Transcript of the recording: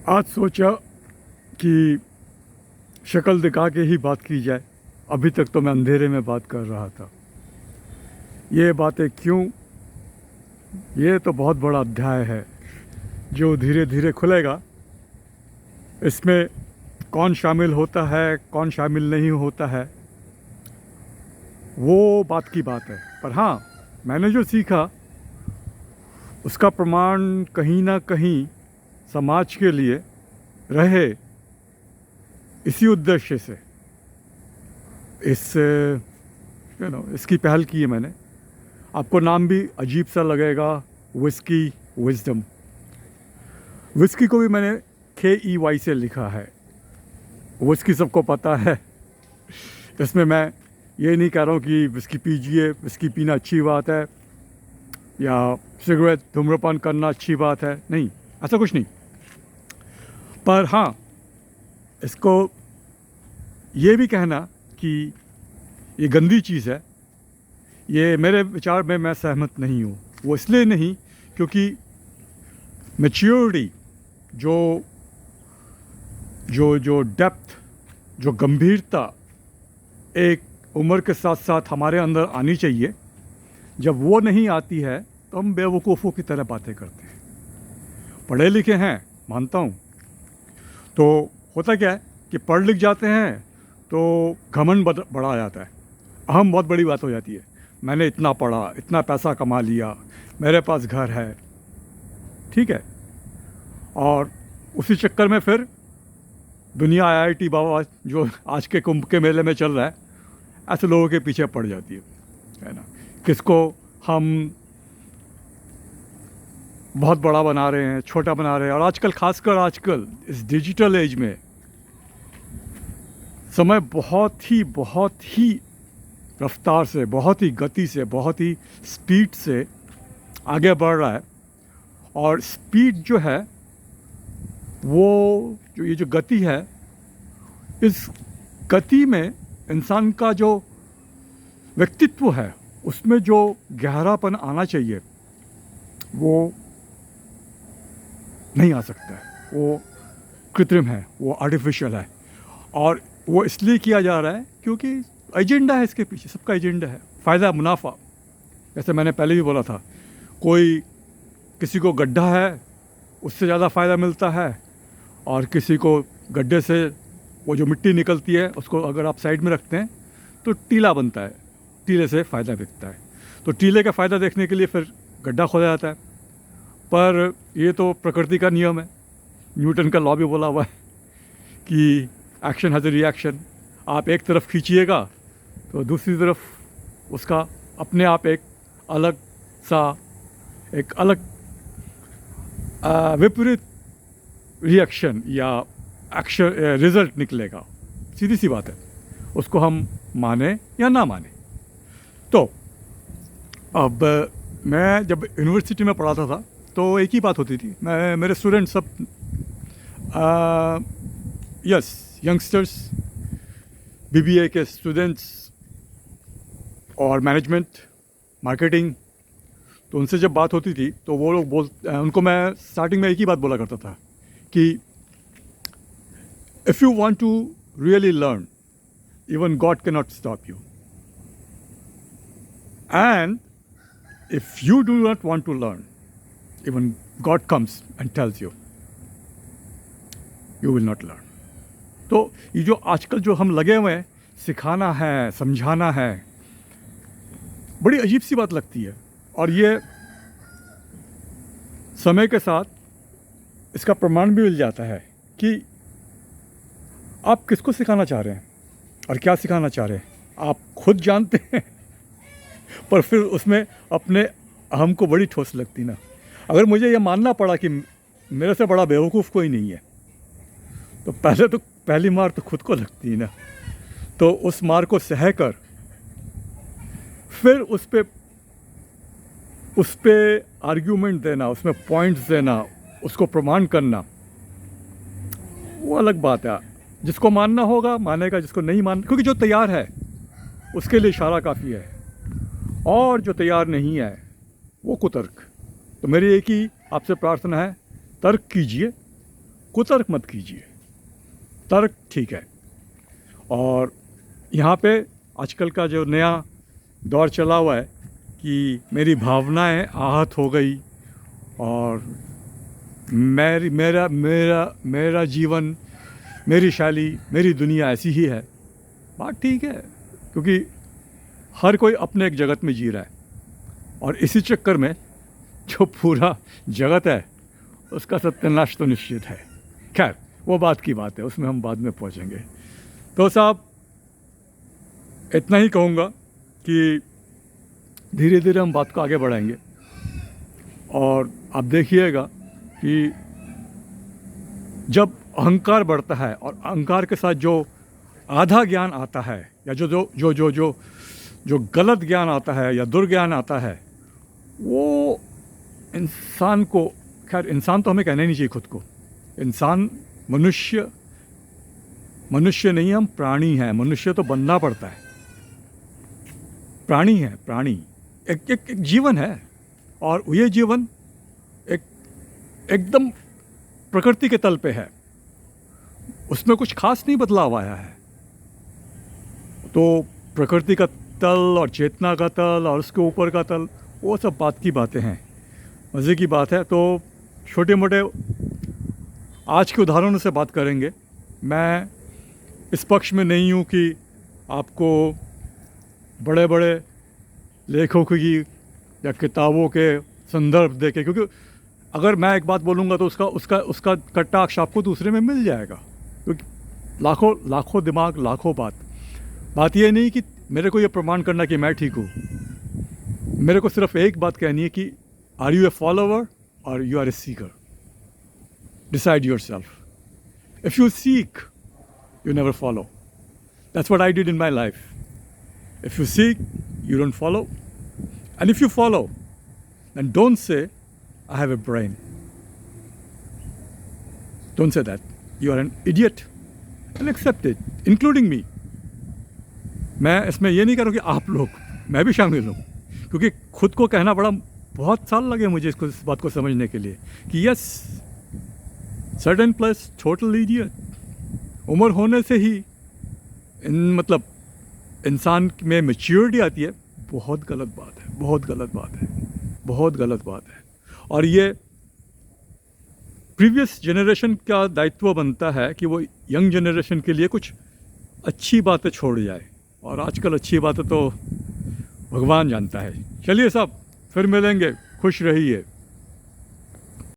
आज सोचा कि शक्ल दिखा के ही बात की जाए। अभी तक तो मैं अंधेरे में बात कर रहा था। ये बातें क्यों? ये तो बहुत बड़ा अध्याय है जो धीरे धीरे खुलेगा। इसमें कौन शामिल होता है, कौन शामिल नहीं होता है, वो बात की बात है। पर हाँ, मैंने जो सीखा उसका प्रमाण कहीं ना कहीं समाज के लिए रहे, इसी उद्देश्य से इसकी पहल की है मैंने। आपको नाम भी अजीब सा लगेगा, विस्की विजडम। विस्की को भी मैंने KEY से लिखा है। विस्की सबको पता है। इसमें मैं ये नहीं कह रहा हूँ कि विस्की पीजिए, विस्की पीना अच्छी बात है या सिगरेट धूम्रपान करना अच्छी बात है, नहीं, ऐसा कुछ नहीं। पर हाँ, इसको ये भी कहना कि ये गंदी चीज़ है, ये मेरे विचार में मैं सहमत नहीं हूँ। वो इसलिए नहीं क्योंकि मैच्योरिटी, जो जो जो डेप्थ, जो गंभीरता एक उम्र के साथ साथ हमारे अंदर आनी चाहिए, जब वो नहीं आती है तो हम बेवकूफ़ों की तरह बातें करते हैं। पढ़े लिखे हैं, मानता हूँ, तो होता क्या है कि पढ़ लिख जाते हैं तो घमंड बढ़ा जाता है, अहम बहुत बड़ी बात हो जाती है। मैंने इतना पढ़ा, इतना पैसा कमा लिया, मेरे पास घर है, ठीक है। और उसी चक्कर में फिर दुनिया IIT बाबा जो आज के कुंभ के मेले में चल रहा है, ऐसे लोगों के पीछे पड़ जाती है ना। किसको हम बहुत बड़ा बना रहे हैं, छोटा बना रहे हैं। और आजकल, खासकर आजकल इस डिजिटल एज में समय बहुत ही रफ्तार से, बहुत ही गति से, बहुत ही स्पीड से आगे बढ़ रहा है। और स्पीड जो है, वो जो ये जो गति है, इस गति में इंसान का जो व्यक्तित्व है, उसमें जो गहरापन आना चाहिए, वो नहीं आ सकता है। वो कृत्रिम है, वो आर्टिफिशियल है। और वो इसलिए किया जा रहा है क्योंकि एजेंडा है इसके पीछे, सबका एजेंडा है, फ़ायदा, मुनाफा। जैसे मैंने पहले भी बोला था, कोई किसी को गड्ढा है उससे ज़्यादा फ़ायदा मिलता है, और किसी को गड्ढे से वो जो मिट्टी निकलती है उसको अगर आप साइड में रखते हैं तो टीला बनता है, टीले से फ़ायदा बिकता है। तो टीले का फ़ायदा देखने के लिए फिर गड्ढा खोदा जाता है। पर ये तो प्रकृति का नियम है, न्यूटन का लॉ भी बोला हुआ है कि एक्शन हैज़ ए रिएक्शन। आप एक तरफ खींचिएगा तो दूसरी तरफ उसका अपने आप एक अलग विपरीत रिएक्शन या एक्शन रिजल्ट निकलेगा। सीधी सी बात है, उसको हम माने या ना माने। तो अब मैं जब यूनिवर्सिटी में पढ़ाता था तो एक ही बात होती थी। मेरे स्टूडेंट सब यंगस्टर्स, BBA के स्टूडेंट्स और मैनेजमेंट, मार्केटिंग, तो उनसे जब बात होती थी तो वो लोग उनको मैं स्टार्टिंग में एक ही बात बोला करता था कि if you want to really learn, even God can not stop you, and if you do not want to learn, even God comes and tells you, you will not learn. तो ये जो आजकल जो हम लगे हुए हैं, सिखाना है, समझाना है, बड़ी अजीब सी बात लगती है। और ये समय के साथ इसका प्रमाण भी मिल जाता है कि आप किसको सिखाना चाह रहे हैं और क्या सिखाना चाह रहे हैं, आप खुद जानते हैं। पर फिर उसमें अपने अहम को बड़ी ठोस लगती ना। अगर मुझे ये मानना पड़ा कि मेरे से बड़ा बेवकूफ़ कोई नहीं है, तो पहली मार तो खुद को लगती है ना। तो उस मार को सह कर फिर उस पे आर्ग्यूमेंट देना, उसमें पॉइंट्स देना, उसको प्रमाण करना, वो अलग बात है। जिसको मानना होगा मानेगा, जिसको नहीं मान, क्योंकि जो तैयार है उसके लिए इशारा काफ़ी है, और जो तैयार नहीं है वो कुतर्क। तो मेरी एक ही आपसे प्रार्थना है, तर्क कीजिए, कुतर्क मत कीजिए, तर्क ठीक है। और यहाँ पे आजकल का जो नया दौर चला हुआ है कि मेरी भावनाएं आहत हो गई और मेरा जीवन, मेरी शैली, मेरी दुनिया ऐसी ही है। बात ठीक है, क्योंकि हर कोई अपने एक जगत में जी रहा है और इसी चक्कर में जो पूरा जगत है उसका सत्यानाश तो निश्चित है। खैर, वो बात की बात है, उसमें हम बाद में पहुंचेंगे। तो साहब, इतना ही कहूँगा कि धीरे धीरे हम बात को आगे बढ़ाएंगे और आप देखिएगा कि जब अहंकार बढ़ता है और अहंकार के साथ जो आधा ज्ञान आता है या जो जो जो जो जो जो गलत ज्ञान आता है या दुर्ज्ञान आता है, वो इंसान को, खैर इंसान तो हमें कहना ही नहीं चाहिए खुद को, इंसान मनुष्य नहीं, हम प्राणी हैं। मनुष्य तो बनना पड़ता है, प्राणी है, प्राणी एक जीवन है और ये जीवन एकदम प्रकृति के तल पे है, उसमें कुछ खास नहीं बदलाव आया है। तो प्रकृति का तल और चेतना का तल और उसके ऊपर का तल, वो सब बात की बातें हैं, मज़े की बात है। तो छोटे मोटे आज के उदाहरणों से बात करेंगे। मैं इस पक्ष में नहीं हूँ कि आपको बड़े बड़े लेखकों की या किताबों के संदर्भ देके, क्योंकि अगर मैं एक बात बोलूँगा तो उसका कटाक्ष आपको दूसरे में मिल जाएगा, क्योंकि लाखों दिमाग, लाखों बात ये नहीं कि मेरे को ये प्रमाण करना कि मैं ठीक हूँ। मेरे को सिर्फ एक बात कहनी है कि आर यू ए फॉलोवर और you are a seeker. Decide yourself. If you seek, you never follow. That's what I did in my life. If you seek, you don't follow. And if you follow, then don't say, I have a brain. Don't say that. You are an idiot. And accept it, including me. मैं इसमें ये नहीं करूँ कि आप लोग, मैं भी शामिल हूँ, क्योंकि खुद को कहना बहुत साल लगे मुझे इस बात को समझने के लिए कि yes, certain plus total idiot. उम्र होने से ही मतलब इंसान में मैच्योरिटी आती है। बहुत गलत बात है, बहुत गलत बात है, बहुत गलत बात है। और ये प्रीवियस जनरेशन का दायित्व बनता है कि वो यंग जनरेशन के लिए कुछ अच्छी बातें छोड़ जाए, और आजकल अच्छी बातें तो भगवान जानता है। चलिए साहब, फिर मिलेंगे, खुश रहिए।